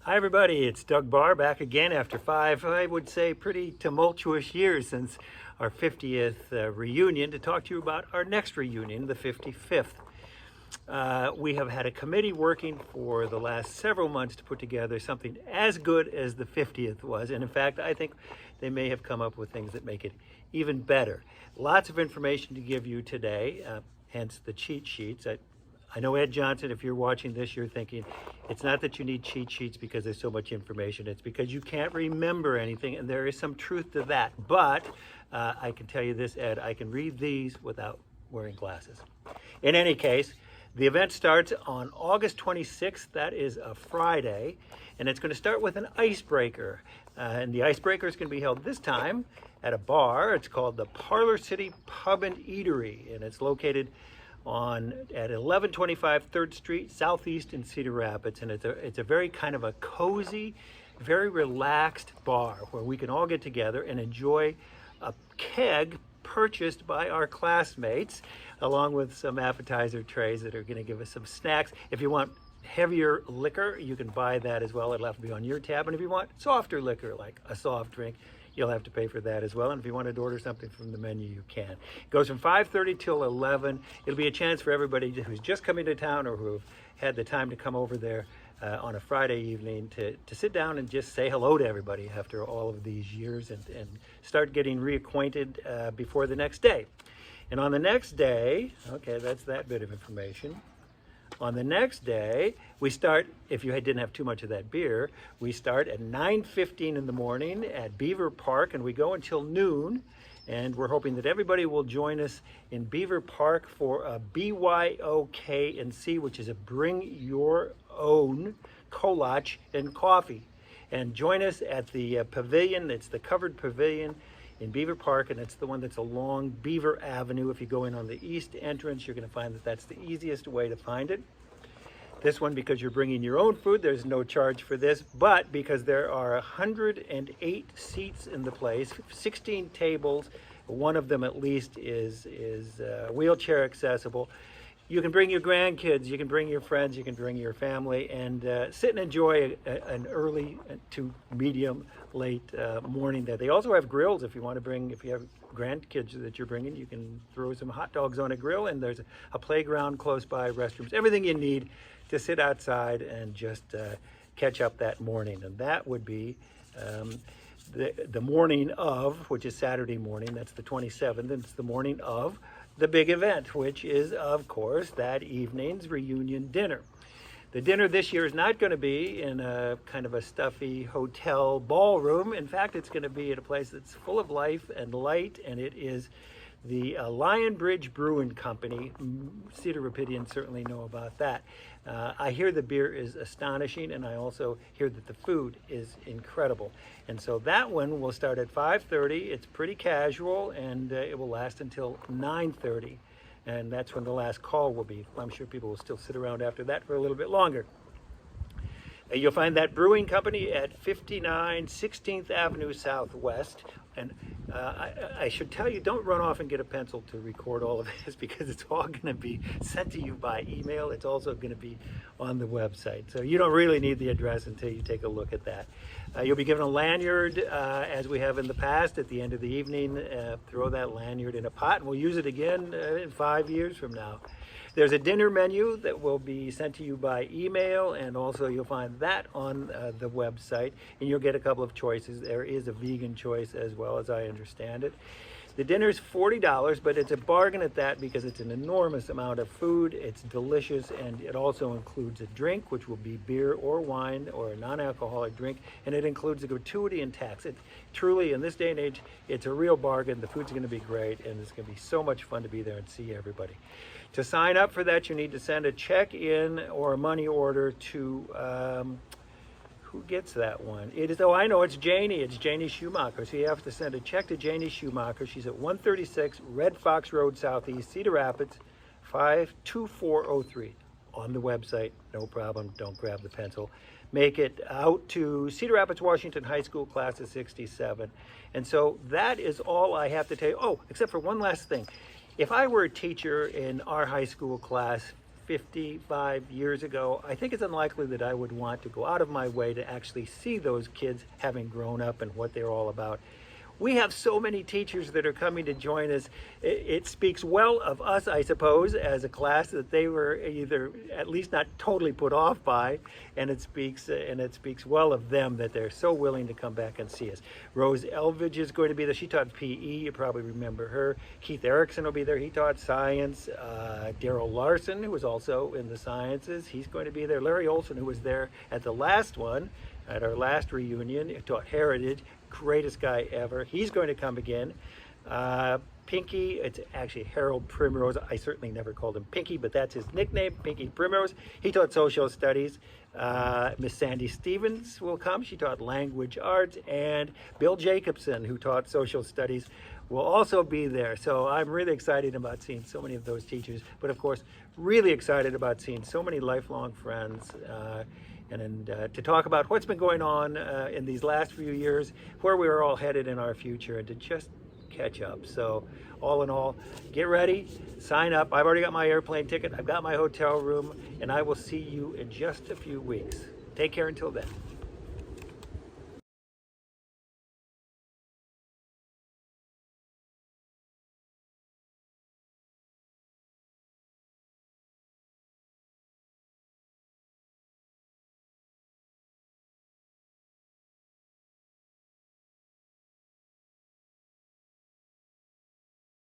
Hi everybody, it's Doug Barr back again after 5, I would say, pretty tumultuous years since our 50th reunion to talk to you about our next reunion, the 55th. We have had a committee working for the last several months to put together something as good as the 50th was, and in fact I think they may have come up with things that make it even better. Lots of information to give you today, hence the cheat sheets. I know, Ed Johnson, if you're watching this, you're thinking, it's not that you need cheat sheets because there's so much information. It's because you can't remember anything, and there is some truth to that. But I can tell you this, Ed, I can read these without wearing glasses. In any case, the event starts on August 26th. That is a Friday, and it's going to start with an icebreaker. And the icebreaker is going to be held this time at a bar. It's called the Parlor City Pub and Eatery, and it's located at 1125 3rd Street Southeast in Cedar Rapids, and it's a very kind of a cozy, very relaxed bar where we can all get together and enjoy a keg purchased by our classmates, along with some appetizer trays that are going to give us some snacks. If you want heavier liquor, you can buy that as well. It'll have to be on your tab. And if you want softer liquor, like a soft drink, you'll have to pay for that as well. And if you wanted to order something from the menu, you can. It goes from 5:30 till 11. It'll be a chance for everybody who's just coming to town or who've had the time to come over there on a Friday evening to sit down and just say hello to everybody after all of these years and start getting reacquainted before the next day. And on the next day, okay, that's that bit of information. On the next day, we start, if you didn't have too much of that beer, we start at 9:15 in the morning at Beaver Park, and we go until noon. And we're hoping that everybody will join us in Beaver Park for a BYOK&C, which is a bring your own kolache and coffee. And join us at the pavilion. It's the covered pavilion in Beaver Park, and it's the one that's along Beaver Avenue. If you go in on the east entrance, you're going to find that that's the easiest way to find it. This one, because you're bringing your own food, there's no charge for this, but because there are 108 seats in the place, 16 tables, one of them at least is wheelchair accessible. You can bring your grandkids, you can bring your friends, you can bring your family, and sit and enjoy an early to medium late morning there. They also have grills if you want to bring, if you have grandkids that you're bringing, you can throw some hot dogs on a grill, and there's a playground close by, restrooms, everything you need to sit outside and just catch up that morning. And that would be the morning of, which is Saturday morning, that's the 27th, and it's the morning of the big event, which is, of course, that evening's reunion dinner. The dinner this year is not going to be in a kind of a stuffy hotel ballroom. In fact, it's going to be at a place that's full of life and light, and it is the Lion Bridge Brewing Company. Cedar Rapidians certainly know about that. I hear the beer is astonishing, and I also hear that the food is incredible. And so that one will start at 5:30. It's pretty casual, and it will last until 9:30. And that's when the last call will be. I'm sure people will still sit around after that for a little bit longer. You'll find that brewing company at 59 16th Avenue Southwest. And I should tell you, don't run off and get a pencil to record all of this, because it's all going to be sent to you by email. It's also going to be on the website. So you don't really need the address until you take a look at that. You'll be given a lanyard, as we have in the past, at the end of the evening. Throw that lanyard in a pot, and we'll use it again in 5 years from now. There's a dinner menu that will be sent to you by email, and also you'll find that on the website, and you'll get a couple of choices. There is a vegan choice as well, as I understand it. The dinner is $40, but it's a bargain at that because it's an enormous amount of food. It's delicious, and it also includes a drink, which will be beer or wine or a non-alcoholic drink, and it includes a gratuity and tax. It truly, in this day and age, it's a real bargain. The food's going to be great, and it's going to be so much fun to be there and see everybody. To sign up for that, you need to send a check in or a money order to who gets that one? It is, oh, I know, it's Janie. It's Janie Schumacher. So you have to send a check to Janie Schumacher. She's at 136 Red Fox Road Southeast, Cedar Rapids, 52403. On the website, no problem. Don't grab the pencil. Make it out to Cedar Rapids Washington High School, class of 67. And so that is all I have to tell you. Oh, except for one last thing. If I were a teacher in our high school class 55 years ago, I think it's unlikely that I would want to go out of my way to actually see those kids having grown up and what they're all about. We have so many teachers that are coming to join us. It speaks well of us, I suppose, as a class that they were either at least not totally put off by, and it speaks well of them that they're so willing to come back and see us. Rose Elvidge is going to be there. She taught PE. You probably remember her. Keith Erickson will be there. He taught science. Daryl Larson, who was also in the sciences, he's going to be there. Larry Olson, who was there at the last one, at our last reunion, taught heritage. Greatest guy ever. He's going to come again. Pinky, it's actually Harold Primrose. I certainly never called him Pinky, but that's his nickname, Pinky Primrose. He taught social studies. Miss Sandy Stevens will come. She taught language arts. And Bill Jacobson, who taught social studies, will also be there. So I'm really excited about seeing so many of those teachers, but of course, really excited about seeing so many lifelong friends. And to talk about what's been going on in these last few years, where we are all headed in our future, and to just catch up. So all in all, get ready, sign up. I've already got my airplane ticket, I've got my hotel room, and I will see you in just a few weeks. Take care until then.